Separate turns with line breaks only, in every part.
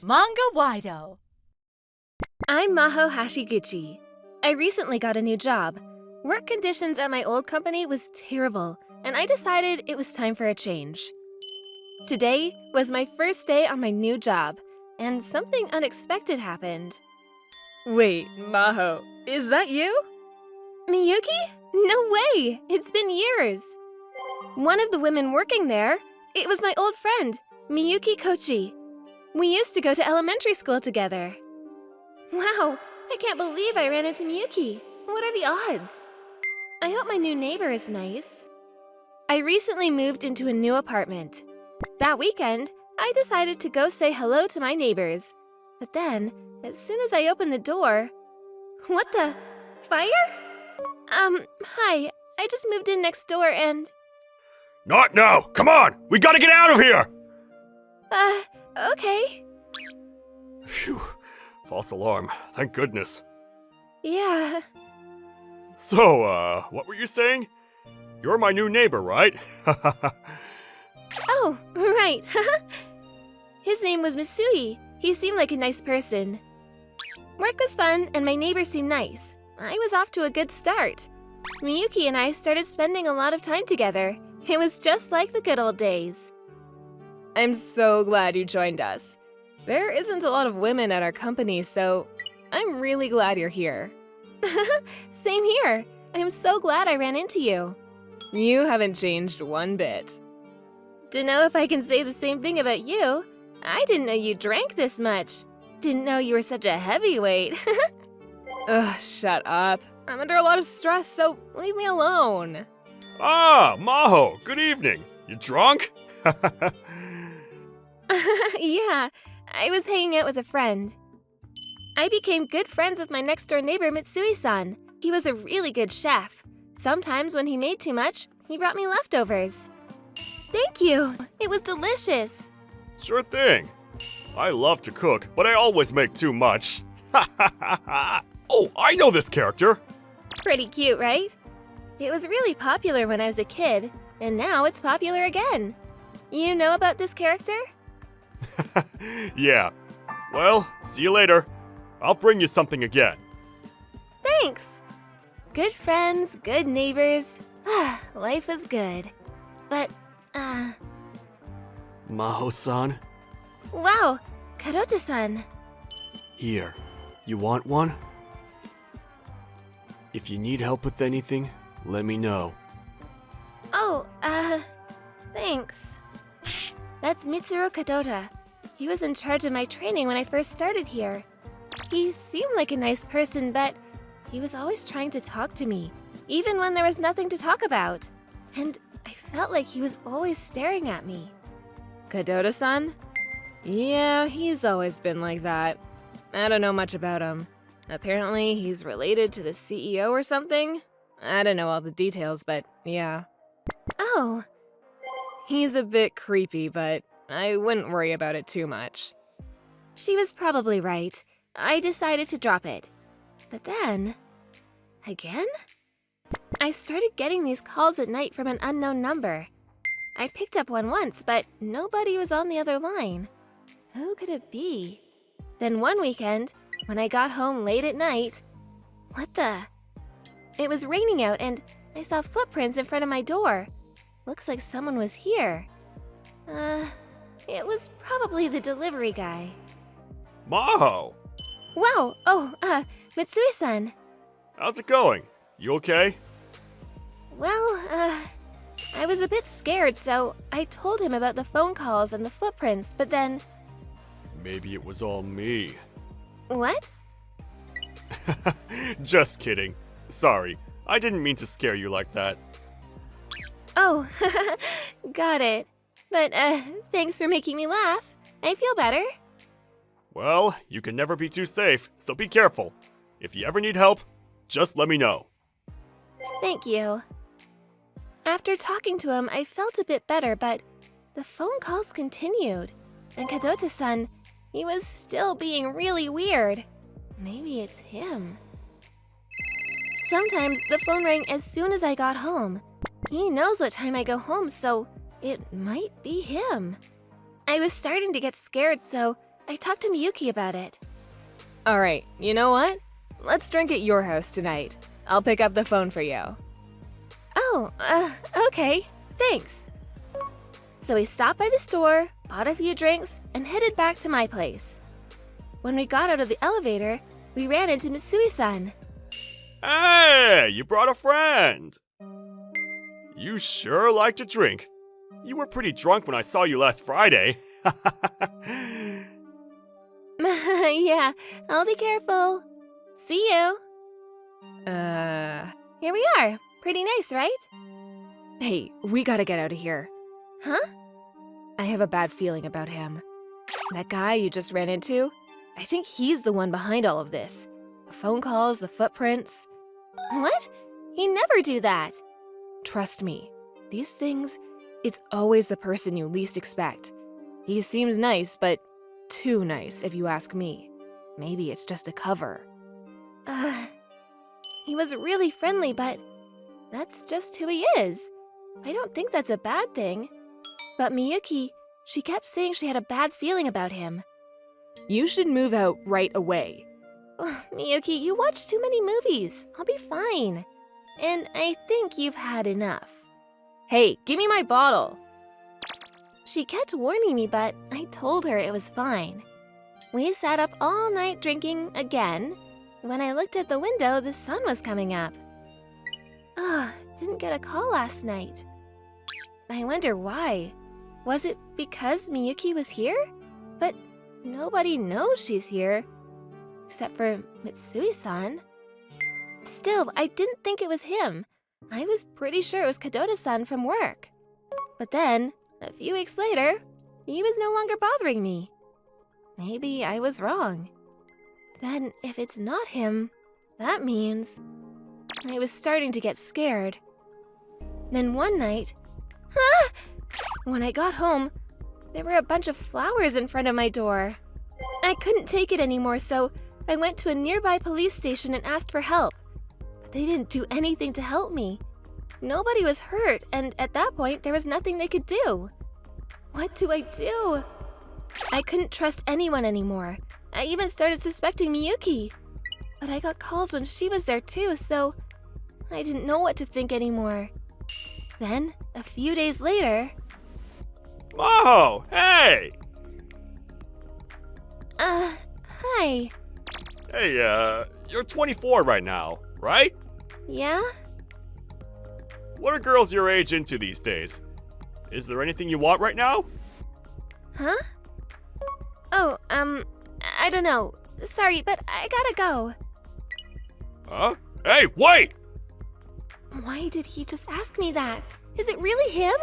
Manga-Waido.
I'm Maho Hashiguchi. I recently got a new job. Work conditions at my old company was terrible, and I decided it was time for a change. Today was my first day on my new job, and something unexpected happened.
Wait, Maho, is that you?
Miyuki? No way! It's been years! One of the women working there, it was my old friend, Miyuki Kochi. We used to go to elementary school together. Wow, I can't believe I ran into Miyuki. What are the odds? I hope my new neighbor is nice. I recently moved into a new apartment. That weekend, I decided to go say hello to my neighbors. But then, as soon as I opened the door... What the? Fire? Hi. I just moved in next door and...
Not now! Come on! We gotta get out of here!
Okay.
Phew. False alarm. Thank goodness.
Yeah.
So, what were you saying? You're my new neighbor, right?
Oh, right. His name was Misui. He seemed like a nice person. Work was fun, and my neighbors seemed nice. I was off to a good start. Miyuki and I started spending a lot of time together. It was just like the good old days.
I'm so glad you joined us. There isn't a lot of women at our company, so I'm really glad you're here.
Same here. I'm so glad I ran into you.
You haven't changed one bit.
To know if I can say the same thing about you. I didn't know you drank this much. Didn't know you were such a heavyweight.
Ugh, shut up. I'm under a lot of stress, so leave me alone.
Ah, Maho, good evening. You drunk?
Yeah, I was hanging out with a friend. I became good friends with my next-door neighbor, Mitsui-san. He was a really good chef. Sometimes when he made too much, he brought me leftovers. Thank you. It was delicious.
Sure thing. I love to cook, but I always make too much. Oh, I know this character.
Pretty cute, right? It was really popular when I was a kid, and now it's popular again. You know about this character?
Yeah. Well, see you later. I'll bring you something again.
Thanks. Good friends, good neighbors. Life is good. But,
Maho-san?
Wow, Karota-san.
Here. You want one? If you need help with anything, let me know.
Oh, thanks. That's Mitsuru Kadota. He was in charge of my training when I first started here. He seemed like a nice person, but he was always trying to talk to me, even when there was nothing to talk about. And I felt like he was always staring at me.
Kadota-san? Yeah, he's always been like that. I don't know much about him. Apparently, he's related to the CEO or something. I don't know all the details, but yeah.
Oh.
He's a bit creepy, but I wouldn't worry about it too much.
She was probably right. I decided to drop it. But then... Again? I started getting these calls at night from an unknown number. I picked up one once, but nobody was on the other line. Who could it be? Then one weekend, when I got home late at night... What the? It was raining out and I saw footprints in front of my door. Looks like someone was here. It was probably the delivery guy.
Maho!
Wow! Oh, Mitsui-san.
How's it going? You okay?
Well, I was a bit scared, so I told him about the phone calls and the footprints, but then...
Maybe it was all me.
What?
Just kidding. Sorry, I didn't mean to scare you like that.
Oh, got it. But, thanks for making me laugh. I feel better.
Well, you can never be too safe, so be careful. If you ever need help, just let me know.
Thank you. After talking to him, I felt a bit better, but the phone calls continued. And Kadota-san, he was still being really weird. Maybe it's him. Sometimes the phone rang as soon as I got home. He knows what time I go home, so it might be him. I was starting to get scared, so I talked to Miyuki about it.
Alright, you know what? Let's drink at your house tonight. I'll pick up the phone for you.
Oh, okay. Thanks. So we stopped by the store, bought a few drinks, and headed back to my place. When we got out of the elevator, we ran into Mitsui-san.
Hey, you brought a friend. You sure like to drink. You were pretty drunk when I saw you last Friday.
Yeah, I'll be careful. See you. Here we are. Pretty nice, right?
Hey, we gotta get out of here.
Huh?
I have a bad feeling about him. That guy you just ran into, I think he's the one behind all of this. The phone calls, the footprints.
What? He'd never do that.
Trust me, these things, it's always the person you least expect. He seems nice, but too nice if you ask me. Maybe it's just a cover.
He was really friendly, but that's just who he is. I don't think that's a bad thing. But Miyuki, she kept saying she had a bad feeling about him.
You should move out right away.
Miyuki, you watch too many movies. I'll be fine. And I think you've had enough.
Hey, give me my bottle.
She kept warning me, but I told her it was fine. We sat up all night drinking again. When I looked at the window, the sun was coming up. Didn't get a call last night. I wonder why. Was it because Miyuki was here? But nobody knows she's here. Except for Mitsui-san. Still, I didn't think it was him. I was pretty sure it was Kadota-san from work. But then, a few weeks later, he was no longer bothering me. Maybe I was wrong. Then, if it's not him, that means... I was starting to get scared. Then one night... When I got home, there were a bunch of flowers in front of my door. I couldn't take it anymore, so I went to a nearby police station and asked for help. But they didn't do anything to help me. Nobody was hurt, and at that point, there was nothing they could do. What do I do? I couldn't trust anyone anymore. I even started suspecting Miyuki. But I got calls when she was there too, so I didn't know what to think anymore. Then, a few days later...
Maho, hey!
Hi.
Hey, you're 24 right now, right?
Yeah?
What are girls your age into these days? Is there anything you want right now?
Huh? Oh, I don't know. Sorry, but I gotta go.
Huh? Hey, wait!
Why did he just ask me that? Is it really him?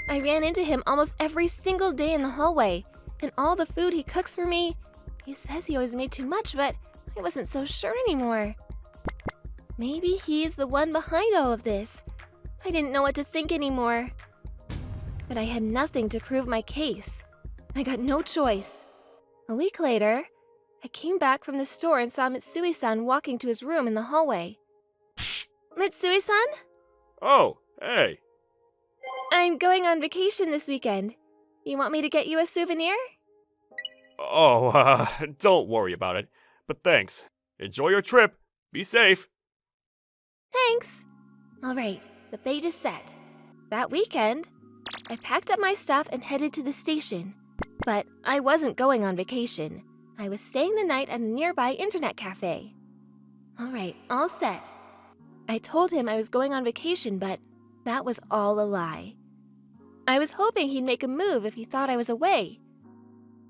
I ran into him almost every single day in the hallway, and all the food he cooks for me, he says he always made too much, but I wasn't so sure anymore. Maybe he's the one behind all of this. I didn't know what to think anymore. But I had nothing to prove my case. I got no choice. A week later, I came back from the store and saw Mitsui-san walking to his room in the hallway. Mitsui-san?
Oh, hey.
I'm going on vacation this weekend. You want me to get you a souvenir?
Oh, don't worry about it. But thanks. Enjoy your trip. Be safe.
Thanks. All right, the bait is set. That weekend, I packed up my stuff and headed to the station. But I wasn't going on vacation. I was staying the night at a nearby internet cafe. All right, all set. I told him I was going on vacation, but that was all a lie. I was hoping he'd make a move if he thought I was away.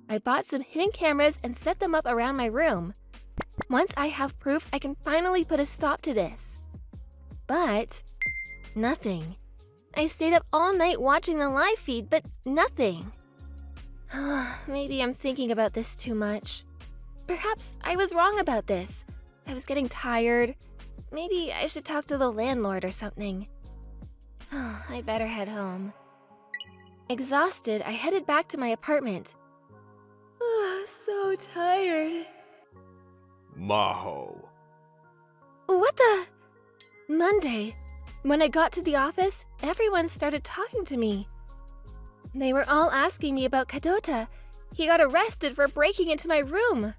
I bought some hidden cameras and set them up around my room. Once I have proof, I can finally put a stop to this. But nothing. I stayed up all night watching the live feed, but nothing. Maybe I'm thinking about this too much. Perhaps I was wrong about this. I was getting tired. Maybe I should talk to the landlord or something. I better head home. Exhausted, I headed back to my apartment. So tired.
Maho.
What the? Monday. When I got to the office, everyone started talking to me. They were all asking me about Kadota, he got arrested for breaking into my room.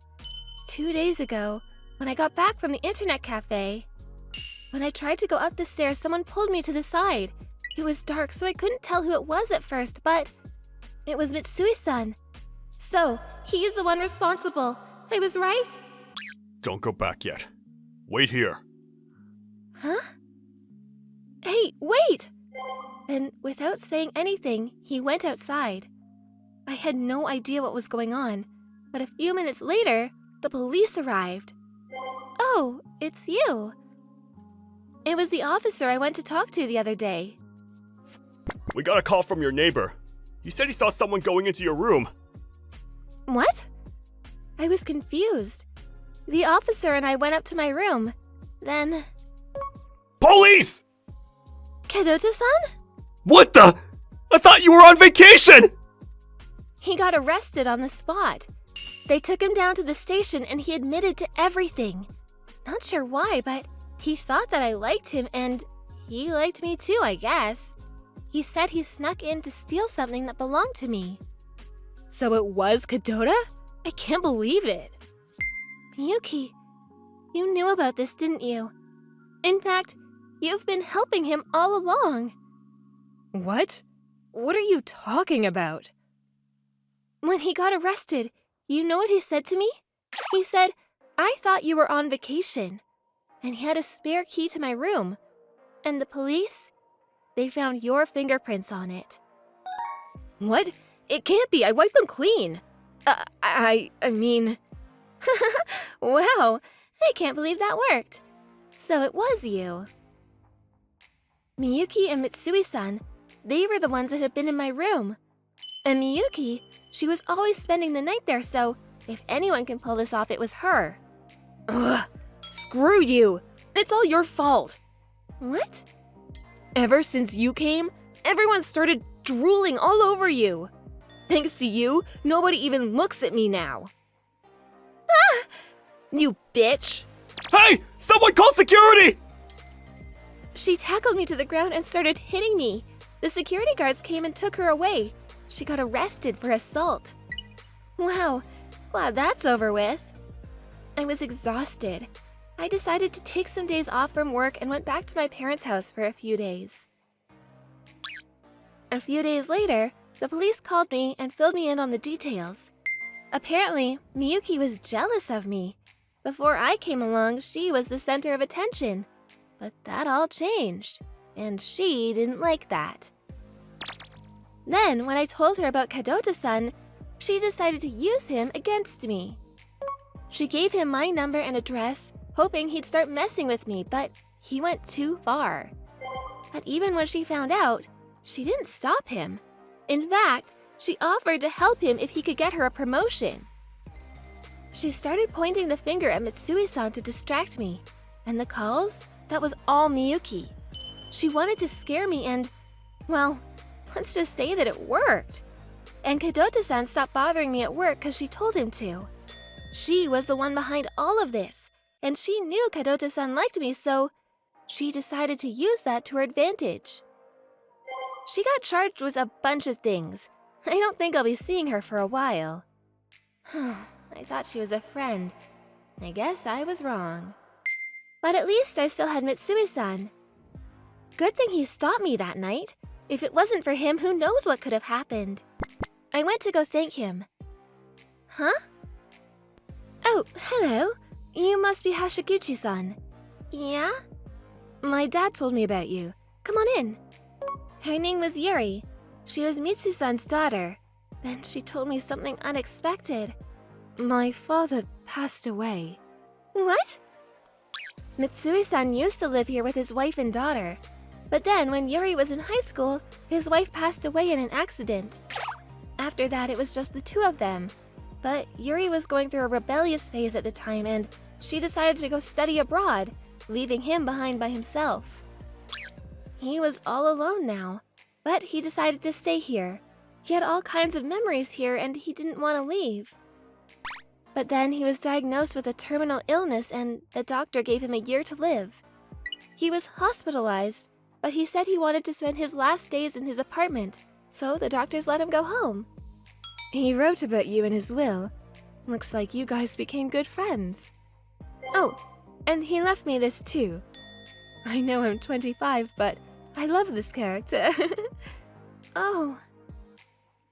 2 days ago, when I got back from the internet cafe. When I tried to go up the stairs, someone pulled me to the side. It was dark, so I couldn't tell who it was at first, but it was Mitsui-san. So, he's the one responsible. I was right?
Don't go back yet. Wait here.
Huh? Hey, wait! Then, without saying anything, he went outside. I had no idea what was going on, but a few minutes later, the police arrived. Oh, it's you. It was the officer I went to talk to the other day.
We got a call from your neighbor. He said he saw someone going into your room.
What? I was confused. The officer and I went up to my room. Then...
Police!
Kadoto-san?
What the? I thought you were on vacation!
He got arrested on the spot. They took him down to the station and he admitted to everything. Not sure why, but he thought that I liked him and he liked me too, I guess. He said he snuck in to steal something that belonged to me.
So it was Kadota?
I can't believe it. Miyuki, you knew about this, didn't you? In fact, you've been helping him all along.
What? What are you talking about?
When he got arrested, you know what he said to me? He said, I thought you were on vacation. And he had a spare key to my room. And the police? They found your fingerprints on it.
What? It can't be. I wiped them clean. I mean...
Wow, I can't believe that worked. So it was you. Miyuki and Mitsui-san, they were the ones that had been in my room. And Miyuki, she was always spending the night there, so if anyone can pull this off, it was her.
Ugh. Screw you. It's all your fault.
What?
Ever since you came, everyone started drooling all over you. Thanks to you, nobody even looks at me now.
Ah!
You bitch!
Hey! Someone call security!
She tackled me to the ground and started hitting me. The security guards came and took her away. She got arrested for assault. Wow, glad that's over with. I was exhausted. I decided to take some days off from work and went back to my parents' house for a few days. A few days later, the police called me and filled me in on the details. Apparently, Miyuki was jealous of me. Before I came along, she was the center of attention. But that all changed, and she didn't like that. Then, when I told her about Kadota-san, she decided to use him against me. She gave him my number and address, hoping he'd start messing with me, but he went too far. But even when she found out, she didn't stop him. In fact, she offered to help him if he could get her a promotion. She started pointing the finger at Mitsui-san to distract me, and the calls, that was all Miyuki. She wanted to scare me and, well, let's just say that it worked. And Kadota-san stopped bothering me at work because she told him to. She was the one behind all of this, and she knew Kadota-san liked me, so she decided to use that to her advantage. She got charged with a bunch of things. I don't think I'll be seeing her for a while. I thought she was a friend. I guess I was wrong. But at least I still had Mitsui-san. Good thing he stopped me that night. If it wasn't for him, who knows what could have happened. I went to go thank him. Huh? Oh, hello. You must be Hashiguchi-san. Yeah? My dad told me about you. Come on in. Her name was Yuri. She was Mitsu-san's daughter. Then she told me something unexpected. My father passed away. What? Mitsui-san used to live here with his wife and daughter. But then, when Yuri was in high school, his wife passed away in an accident. After that, it was just the two of them. But Yuri was going through a rebellious phase at the time, and she decided to go study abroad, leaving him behind by himself. He was all alone now, but he decided to stay here. He had all kinds of memories here, and he didn't want to leave. But then he was diagnosed with a terminal illness, and the doctor gave him a year to live. He was hospitalized, but he said he wanted to spend his last days in his apartment, so the doctors let him go home. He wrote about you in his will. Looks like you guys became good friends. Oh, and he left me this too. I know I'm 25, but I love this character. Oh.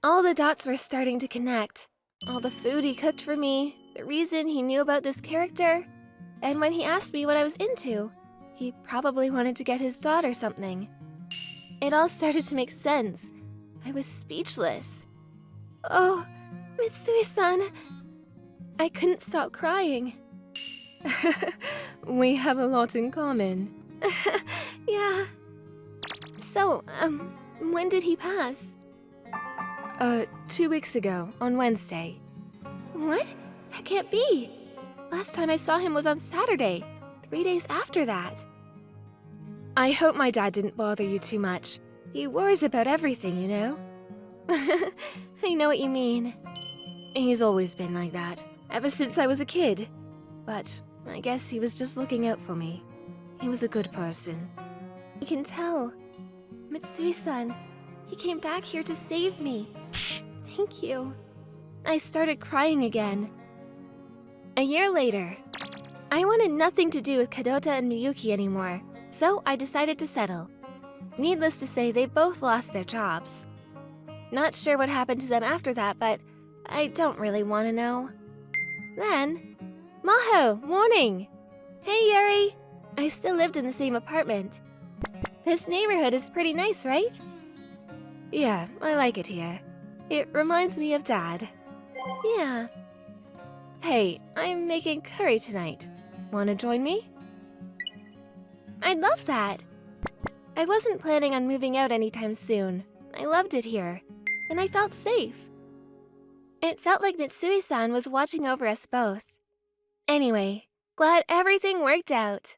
All the dots were starting to connect. All the food he cooked for me, the reason he knew about this character, and when he asked me what I was into, he probably wanted to get his daughter something. It all started to make sense. I was speechless. Oh, Mitsui-san. I couldn't stop crying.
We have a lot in common.
Yeah. So, when did he pass?
2 weeks ago, on Wednesday.
What? That can't be. Last time I saw him was on Saturday, 3 days after that.
I hope my dad didn't bother you too much. He worries about everything, you know?
I know what you mean.
He's always been like that, ever since I was a kid. But I guess he was just looking out for me. He was a good person.
I can tell. Mitsui-san, he came back here to save me. Thank you. I started crying again. A year later, I wanted nothing to do with Kadota and Miyuki anymore, so I decided to settle. Needless to say, they both lost their jobs. Not sure what happened to them after that, but I don't really want to know. Then, Maho, morning! Hey, Yuri! I still lived in the same apartment. This neighborhood is pretty nice, right?
Yeah, I like it here. It reminds me of Dad.
Yeah.
Hey, I'm making curry tonight. Wanna join me?
I'd love that. I wasn't planning on moving out anytime soon. I loved it here, and I felt safe. It felt like Mitsui-san was watching over us both. Anyway, glad everything worked out.